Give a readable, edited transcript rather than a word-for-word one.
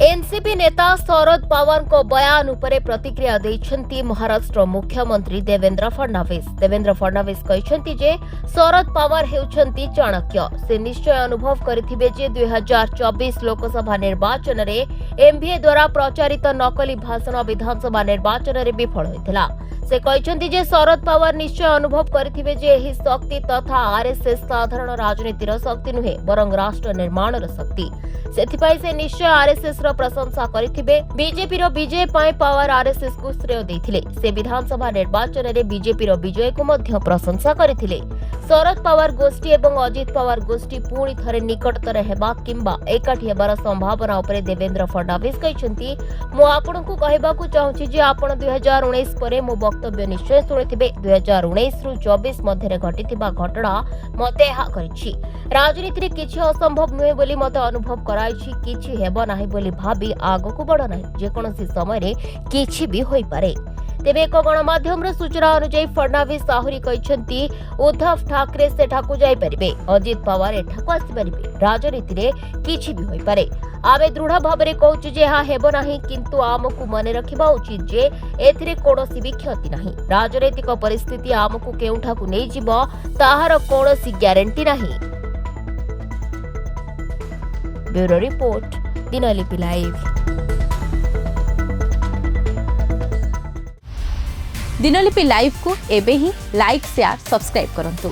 NCP नेता शरद पवार को बयान उपरे प्रतिक्रिया देइछन्ती महाराष्ट्र मुख्यमंत्री देवेंद्र फडणवीस कहछन्ती जे शरद पवार हेउछन्ती चाणक्य। से निश्चय अनुभव करिथिबे जे 2024 लोकसभा निर्वाचन रे एमवीए द्वारा प्रचारित नकली भाषण विधानसभा निर्वाचन रे विफल होइथिला। से कहछन्ती जे शरद पवार निश्चय अनुभव करिथिबे जे एही शक्ति तथा आरएसएस साधारण राजनीतिर शक्ति नुहे बरं राष्ट्र निर्माणर शक्ति। सेथिपाई से निश्चय आरएसएस रो प्रशंसा करिथिबे। बीजेपी रो विजय पाए पवार आरएसएस को श्रेय देथिले। से विधानसभा निर्वाचन रे बीजेपी रो विजय को मध्य प्रशंसा करिथिले। शरद पवार गोष्ठी एवं अजित पवार गोष्ठी पुणी थरे निकटतर हेबा किंबा एकाठी हेबार संभावना उपरे देवेंद्र फडणवीस कहछन्ती मु आपनकु कहबाकू चाहूछि जे आपण 2019 परे मो वक्तव्य निश्चय शुणिथिबे। 2019 रु 24 मध्ये घटिथिबा घटना मते हा करिछि। राजनीति रे किछि असंभव नुहे बोली मते अनुभव कराइछि। किछि हेबो नाही बोली भाबी आगकू बड़ नाही। जेकोनोसी समय रे किछि भी होई पारे। तेबे एक गणमाध्यम सूचना अनुसार फडणवीस आहुरी कहछन्ती उद्धव ठाकरे सेठाकू जाई परिबे, अजित पवार एठाकू आसी परिबे। राजनीति रे किछि भी होई पारे। आमे दृढ़ भाबरे कहूछु जे हा हेबो नाही, किंतु आमकू मने रखिबा उचित जे एथिरे कोनोसी भी क्षति नाही। राजनीतिक परिस्थिति आमकू केउठाकू नै जिवो ताहार कोनोसी ग्यारंटी नाही। Bureau report, Dinalipi live. Dinalipi live को एबे ही लाइक शेयर सब्सक्राइब करंतु।